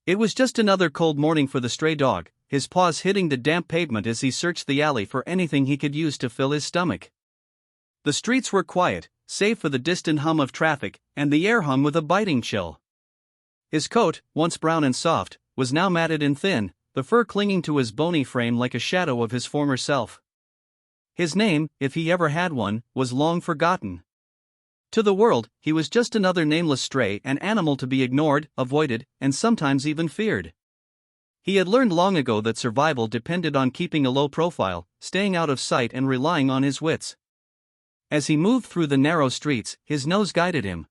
It was just another cold morning for the stray dog, his paws hitting the damp pavement as he searched the alley for anything he could use to fill his stomach. The streets were quiet, save for the distant hum of traffic, and the air hung with a biting chill. His coat, once brown and soft, was now matted and thin, the fur clinging to his bony frame like a shadow of his former self. His name, if he ever had one, was long forgotten. To the world, he was just another nameless stray, an animal to be ignored, avoided, and sometimes even feared. He had learned long ago that survival depended on keeping a low profile, staying out of sight and relying on his wits. As he moved through the narrow streets, his nose guided him.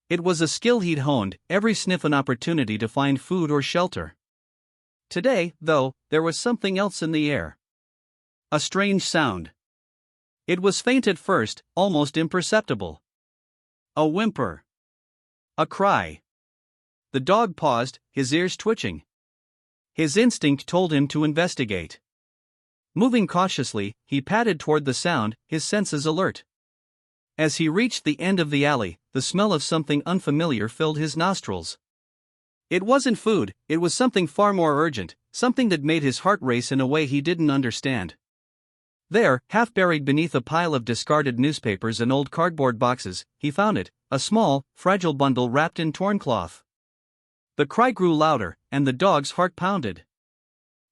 It was a skill he'd honed, every sniff an opportunity to find food or shelter. Today, though, there was something else in the air. A strange sound. It was faint at first, almost imperceptible. A whimper. A cry. The dog paused, his ears twitching. His instinct told him to investigate. Moving cautiously, he padded toward the sound, his senses alert. As he reached the end of the alley, the smell of something unfamiliar filled his nostrils. It wasn't food, it was something far more urgent, something that made his heart race in a way he didn't understand. There, half buried beneath a pile of discarded newspapers and old cardboard boxes, he found it, a small, fragile bundle wrapped in torn cloth. The cry grew louder, and the dog's heart pounded.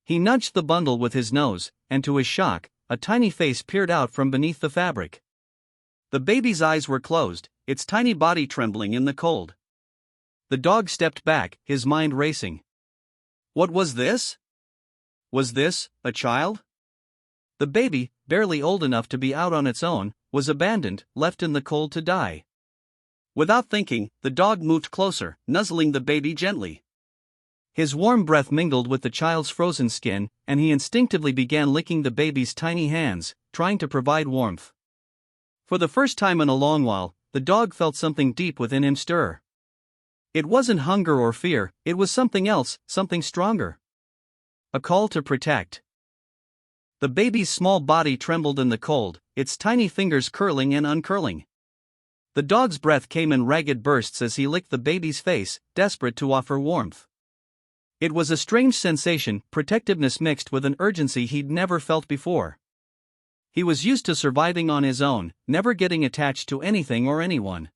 He nudged the bundle with his nose, and to his shock, a tiny face peered out from beneath the fabric. The baby's eyes were closed, its tiny body trembling in the cold. The dog stepped back, his mind racing. What was this? Was this a child? The baby, barely old enough to be out on its own, was abandoned, left in the cold to die. Without thinking, the dog moved closer, nuzzling the baby gently. His warm breath mingled with the child's frozen skin, and he instinctively began licking the baby's tiny hands, trying to provide warmth. For the first time in a long while, the dog felt something deep within him stir. It wasn't hunger or fear, it was something else, something stronger. A call to protect. The baby's small body trembled in the cold, its tiny fingers curling and uncurling. The dog's breath came in ragged bursts as he licked the baby's face, desperate to offer warmth. It was a strange sensation, protectiveness mixed with an urgency he'd never felt before. He was used to surviving on his own, never getting attached to anything or anyone.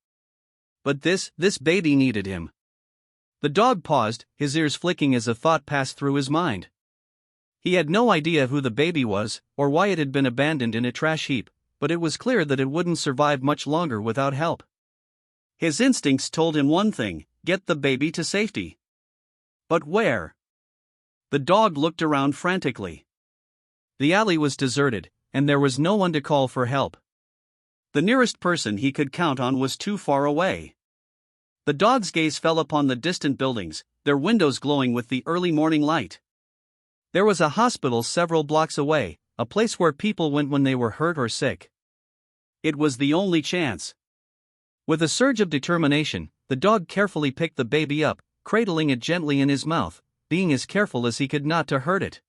But this baby needed him. The dog paused, his ears flicking as a thought passed through his mind. He had no idea who the baby was, or why it had been abandoned in a trash heap, but it was clear that it wouldn't survive much longer without help. His instincts told him one thing: get the baby to safety. But where? The dog looked around frantically. The alley was deserted, and there was no one to call for help. The nearest person he could count on was too far away. The dog's gaze fell upon the distant buildings, their windows glowing with the early morning light. There was a hospital several blocks away, a place where people went when they were hurt or sick. It was the only chance. With a surge of determination, the dog carefully picked the baby up, cradling it gently in his mouth, being as careful as he could not to hurt it.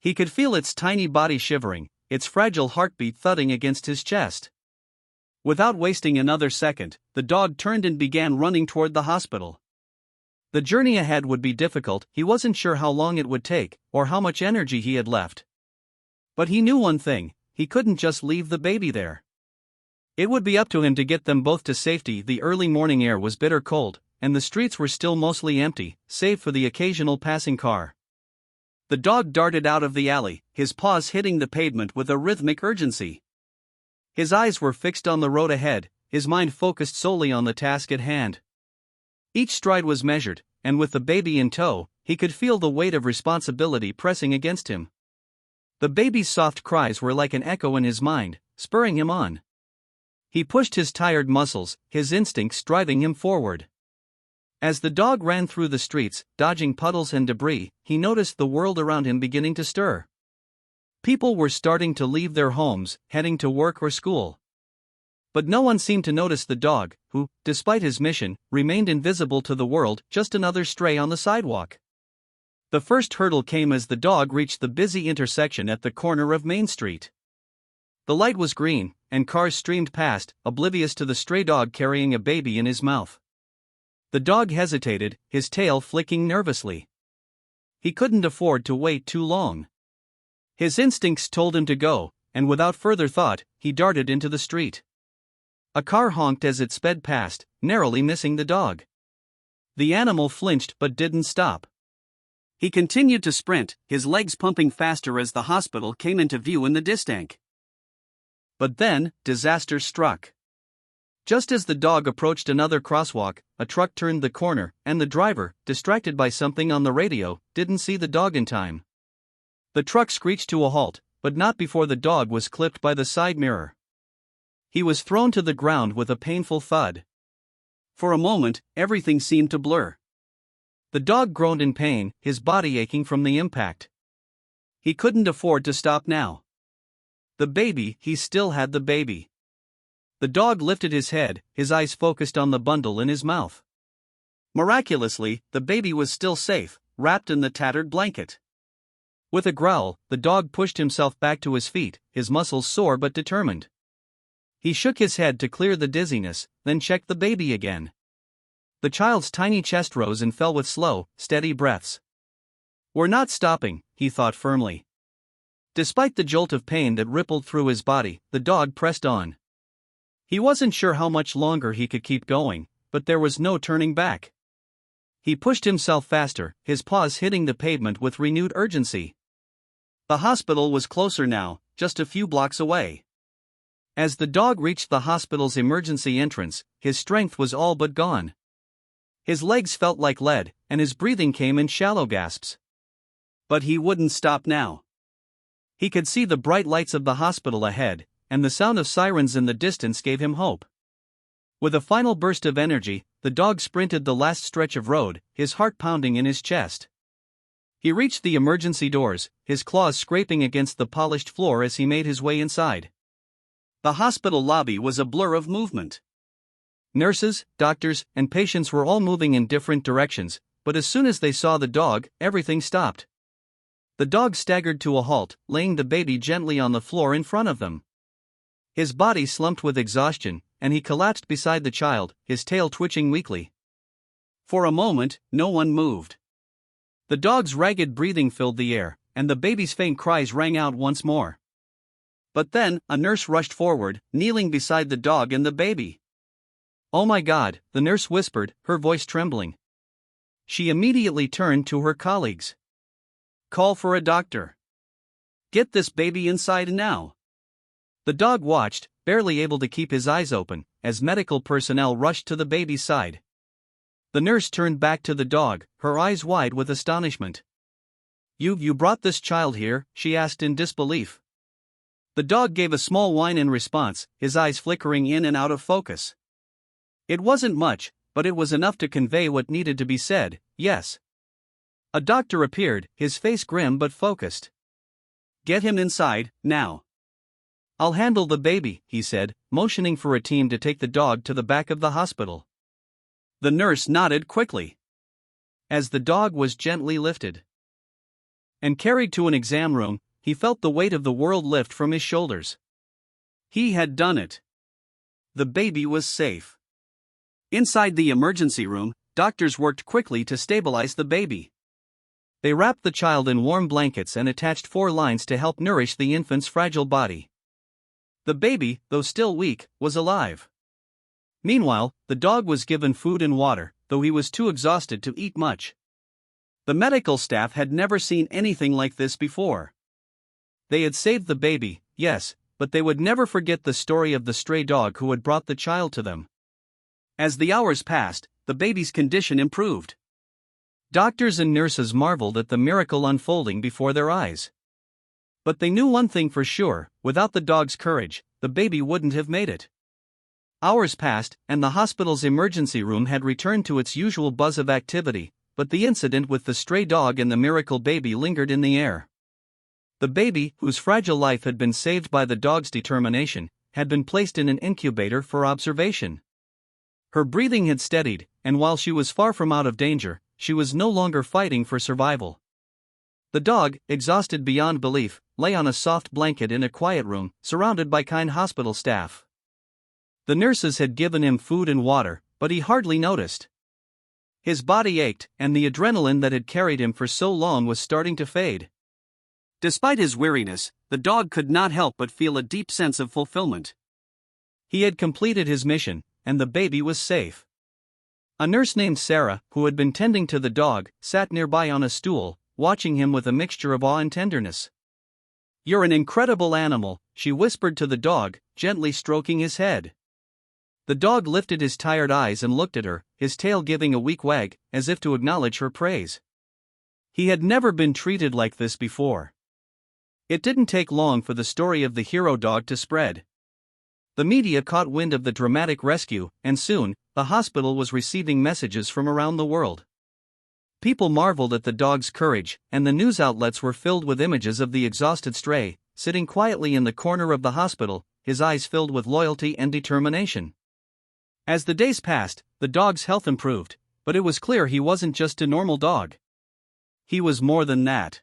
He could feel its tiny body shivering, its fragile heartbeat thudding against his chest. Without wasting another second, the dog turned and began running toward the hospital. The journey ahead would be difficult, he wasn't sure how long it would take, or how much energy he had left. But he knew one thing: he couldn't just leave the baby there. It would be up to him to get them both to safety. The early morning air was bitter cold, and the streets were still mostly empty, save for the occasional passing car. The dog darted out of the alley, his paws hitting the pavement with a rhythmic urgency. His eyes were fixed on the road ahead, his mind focused solely on the task at hand. Each stride was measured, and with the baby in tow, he could feel the weight of responsibility pressing against him. The baby's soft cries were like an echo in his mind, spurring him on. He pushed his tired muscles, his instincts driving him forward. As the dog ran through the streets, dodging puddles and debris, he noticed the world around him beginning to stir. People were starting to leave their homes, heading to work or school. But no one seemed to notice the dog, who, despite his mission, remained invisible to the world, just another stray on the sidewalk. The first hurdle came as the dog reached the busy intersection at the corner of Main Street. The light was green, and cars streamed past, oblivious to the stray dog carrying a baby in his mouth. The dog hesitated, his tail flicking nervously. He couldn't afford to wait too long. His instincts told him to go, and without further thought, he darted into the street. A car honked as it sped past, narrowly missing the dog. The animal flinched but didn't stop. He continued to sprint, his legs pumping faster as the hospital came into view in the distance. But then, disaster struck. Just as the dog approached another crosswalk, a truck turned the corner, and the driver, distracted by something on the radio, didn't see the dog in time. The truck screeched to a halt, but not before the dog was clipped by the side mirror. He was thrown to the ground with a painful thud. For a moment, everything seemed to blur. The dog groaned in pain, his body aching from the impact. He couldn't afford to stop now. The baby, he still had the baby. The dog lifted his head, his eyes focused on the bundle in his mouth. Miraculously, the baby was still safe, wrapped in the tattered blanket. With a growl, the dog pushed himself back to his feet, his muscles sore but determined. He shook his head to clear the dizziness, then checked the baby again. The child's tiny chest rose and fell with slow, steady breaths. "We're not stopping," he thought firmly. Despite the jolt of pain that rippled through his body, the dog pressed on. He wasn't sure how much longer he could keep going, but there was no turning back. He pushed himself faster, his paws hitting the pavement with renewed urgency. The hospital was closer now, just a few blocks away. As the dog reached the hospital's emergency entrance, his strength was all but gone. His legs felt like lead, and his breathing came in shallow gasps. But he wouldn't stop now. He could see the bright lights of the hospital ahead, and the sound of sirens in the distance gave him hope. With a final burst of energy, the dog sprinted the last stretch of road, his heart pounding in his chest. He reached the emergency doors, his claws scraping against the polished floor as he made his way inside. The hospital lobby was a blur of movement. Nurses, doctors, and patients were all moving in different directions, but as soon as they saw the dog, everything stopped. The dog staggered to a halt, laying the baby gently on the floor in front of them. His body slumped with exhaustion, and he collapsed beside the child, his tail twitching weakly. For a moment, no one moved. The dog's ragged breathing filled the air, and the baby's faint cries rang out once more. But then, a nurse rushed forward, kneeling beside the dog and the baby. "Oh my God," the nurse whispered, her voice trembling. She immediately turned to her colleagues. "Call for a doctor. Get this baby inside now." The dog watched, barely able to keep his eyes open, as medical personnel rushed to the baby's side. The nurse turned back to the dog, her eyes wide with astonishment. You brought this child here?" she asked in disbelief. The dog gave a small whine in response, his eyes flickering in and out of focus. It wasn't much, but it was enough to convey what needed to be said, yes. A doctor appeared, his face grim but focused. "Get him inside, now." "I'll handle the baby," he said, motioning for a team to take the dog to the back of the hospital. The nurse nodded quickly. As the dog was gently lifted and carried to an exam room, he felt the weight of the world lift from his shoulders. He had done it. The baby was safe. Inside the emergency room, doctors worked quickly to stabilize the baby. They wrapped the child in warm blankets and attached 4 lines to help nourish the infant's fragile body. The baby, though still weak, was alive. Meanwhile, the dog was given food and water, though he was too exhausted to eat much. The medical staff had never seen anything like this before. They had saved the baby, yes, but they would never forget the story of the stray dog who had brought the child to them. As the hours passed, the baby's condition improved. Doctors and nurses marveled at the miracle unfolding before their eyes. But they knew one thing for sure: without the dog's courage, the baby wouldn't have made it. Hours passed, and the hospital's emergency room had returned to its usual buzz of activity, but the incident with the stray dog and the miracle baby lingered in the air. The baby, whose fragile life had been saved by the dog's determination, had been placed in an incubator for observation. Her breathing had steadied, and while she was far from out of danger, she was no longer fighting for survival. The dog, exhausted beyond belief, lay on a soft blanket in a quiet room, surrounded by kind hospital staff. The nurses had given him food and water, but he hardly noticed. His body ached, and the adrenaline that had carried him for so long was starting to fade. Despite his weariness, the dog could not help but feel a deep sense of fulfillment. He had completed his mission, and the baby was safe. A nurse named Sarah, who had been tending to the dog, sat nearby on a stool, watching him with a mixture of awe and tenderness. "You're an incredible animal," she whispered to the dog, gently stroking his head. The dog lifted his tired eyes and looked at her, his tail giving a weak wag, as if to acknowledge her praise. He had never been treated like this before. It didn't take long for the story of the hero dog to spread. The media caught wind of the dramatic rescue, and soon, the hospital was receiving messages from around the world. People marveled at the dog's courage, and the news outlets were filled with images of the exhausted stray, sitting quietly in the corner of the hospital, his eyes filled with loyalty and determination. As the days passed, the dog's health improved, but it was clear he wasn't just a normal dog. He was more than that.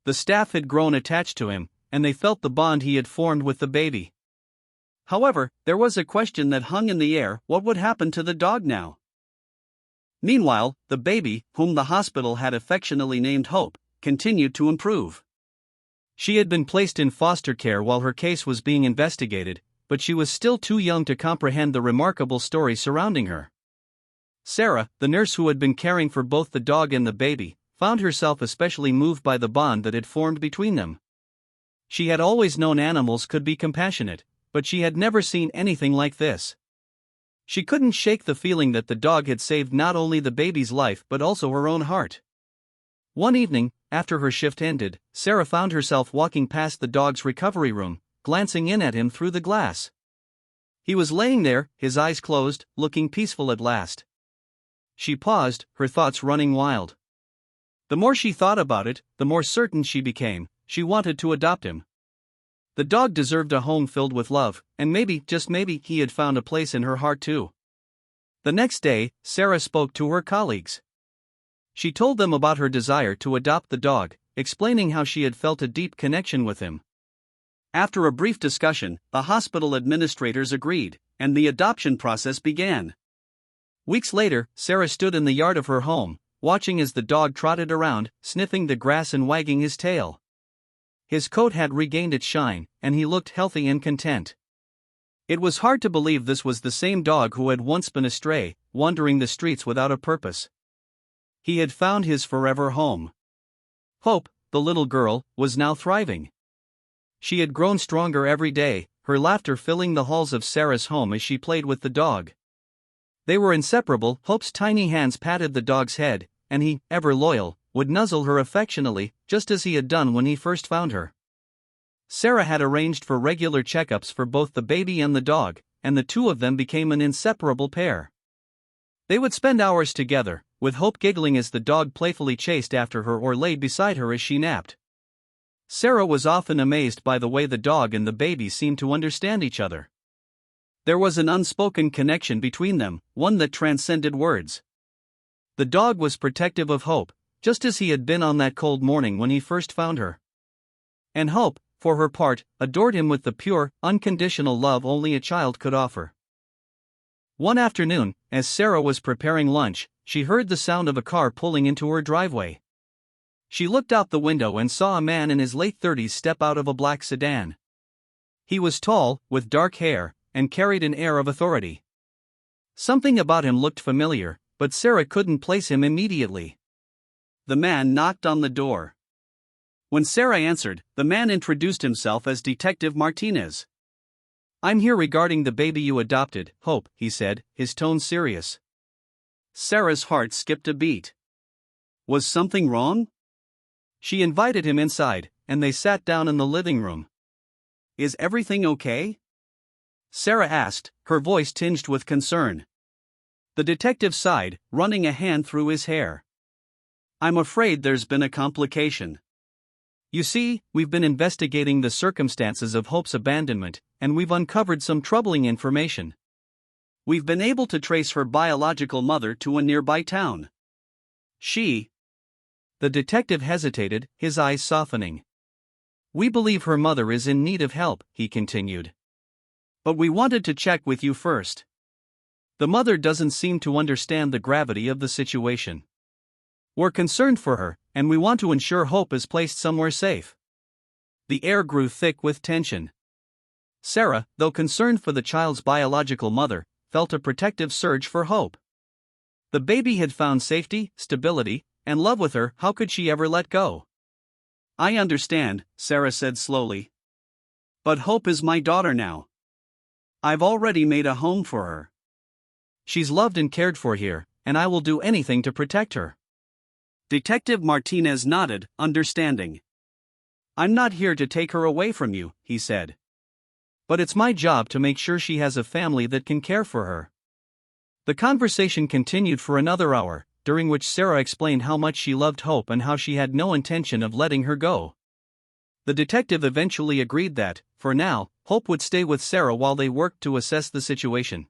The staff had grown attached to him, and they felt the bond he had formed with the baby. However, there was a question that hung in the air: what would happen to the dog now? Meanwhile, the baby, whom the hospital had affectionately named Hope, continued to improve. She had been placed in foster care while her case was being investigated, but she was still too young to comprehend the remarkable story surrounding her. Sarah, the nurse who had been caring for both the dog and the baby, found herself especially moved by the bond that had formed between them. She had always known animals could be compassionate, but she had never seen anything like this. She couldn't shake the feeling that the dog had saved not only the baby's life but also her own heart. One evening, after her shift ended, Sarah found herself walking past the dog's recovery room, glancing in at him through the glass. He was laying there, his eyes closed, looking peaceful at last. She paused, her thoughts running wild. The more she thought about it, the more certain she became: she wanted to adopt him. The dog deserved a home filled with love, and maybe, just maybe, he had found a place in her heart too. The next day, Sarah spoke to her colleagues. She told them about her desire to adopt the dog, explaining how she had felt a deep connection with him. After a brief discussion, the hospital administrators agreed, and the adoption process began. Weeks later, Sarah stood in the yard of her home, watching as the dog trotted around, sniffing the grass and wagging his tail. His coat had regained its shine, and he looked healthy and content. It was hard to believe this was the same dog who had once been a stray, wandering the streets without a purpose. He had found his forever home. Hope, the little girl, was now thriving. She had grown stronger every day, her laughter filling the halls of Sarah's home as she played with the dog. They were inseparable. Hope's tiny hands patted the dog's head, and he, ever loyal, would nuzzle her affectionately, just as he had done when he first found her. Sarah had arranged for regular checkups for both the baby and the dog, and the two of them became an inseparable pair. They would spend hours together, with Hope giggling as the dog playfully chased after her or laid beside her as she napped. Sarah was often amazed by the way the dog and the baby seemed to understand each other. There was an unspoken connection between them, one that transcended words. The dog was protective of Hope, just as he had been on that cold morning when he first found her. And Hope, for her part, adored him with the pure, unconditional love only a child could offer. One afternoon, as Sarah was preparing lunch, she heard the sound of a car pulling into her driveway. She looked out the window and saw a man in his late 30s step out of a black sedan. He was tall, with dark hair, and carried an air of authority. Something about him looked familiar, but Sarah couldn't place him immediately. The man knocked on the door. When Sarah answered, the man introduced himself as Detective Martinez. "I'm here regarding the baby you adopted, Hope," he said, his tone serious. Sarah's heart skipped a beat. Was something wrong? She invited him inside, and they sat down in the living room. "Is everything okay?" Sarah asked, her voice tinged with concern. The detective sighed, running a hand through his hair. "I'm afraid there's been a complication. You see, we've been investigating the circumstances of Hope's abandonment, and we've uncovered some troubling information. We've been able to trace her biological mother to a nearby town. The detective hesitated, his eyes softening. "We believe her mother is in need of help," he continued. "But we wanted to check with you first." The mother doesn't seem to understand the gravity of the situation. We're concerned for her, and we want to ensure Hope is placed somewhere safe. The air grew thick with tension. Sarah, though concerned for the child's biological mother, felt a protective surge for Hope. The baby had found safety, stability, and love with her. How could she ever let go? I understand, Sarah said slowly. But Hope is my daughter now. I've already made a home for her. She's loved and cared for here, and I will do anything to protect her. Detective Martinez nodded, understanding. I'm not here to take her away from you, he said. But it's my job to make sure she has a family that can care for her. The conversation continued for another hour, during which Sarah explained how much she loved Hope and how she had no intention of letting her go. The detective eventually agreed that, for now, Hope would stay with Sarah while they worked to assess the situation.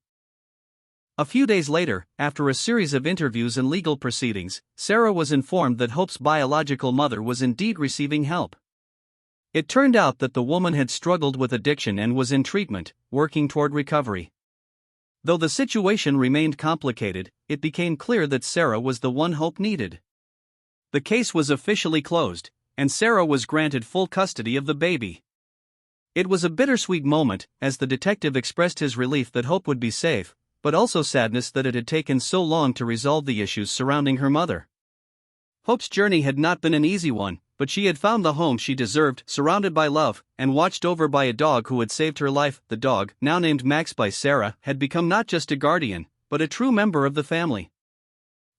A few days later, after a series of interviews and legal proceedings, Sarah was informed that Hope's biological mother was indeed receiving help. It turned out that the woman had struggled with addiction and was in treatment, working toward recovery. Though the situation remained complicated, it became clear that Sarah was the one Hope needed. The case was officially closed, and Sarah was granted full custody of the baby. It was a bittersweet moment, as the detective expressed his relief that Hope would be safe, but also sadness that it had taken so long to resolve the issues surrounding her mother. Hope's journey had not been an easy one, but she had found the home she deserved, surrounded by love, and watched over by a dog who had saved her life. The dog, now named Max by Sarah, had become not just a guardian, but a true member of the family.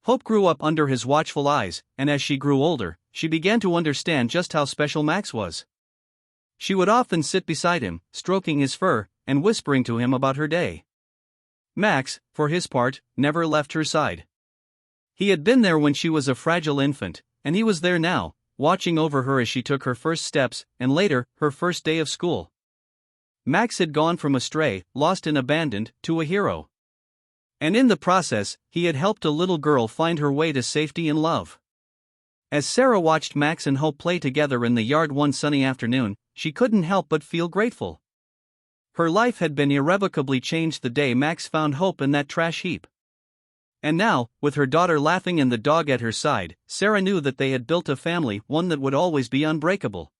Hope grew up under his watchful eyes, and as she grew older, she began to understand just how special Max was. She would often sit beside him, stroking his fur, and whispering to him about her day. Max, for his part, never left her side. He had been there when she was a fragile infant, and he was there now, watching over her as she took her first steps, and later, her first day of school. Max had gone from a stray, lost and abandoned, to a hero. And in the process, he had helped a little girl find her way to safety and love. As Sarah watched Max and Hope play together in the yard one sunny afternoon, she couldn't help but feel grateful. Her life had been irrevocably changed the day Max found Hope in that trash heap. And now, with her daughter laughing and the dog at her side, Sarah knew that they had built a family, one that would always be unbreakable.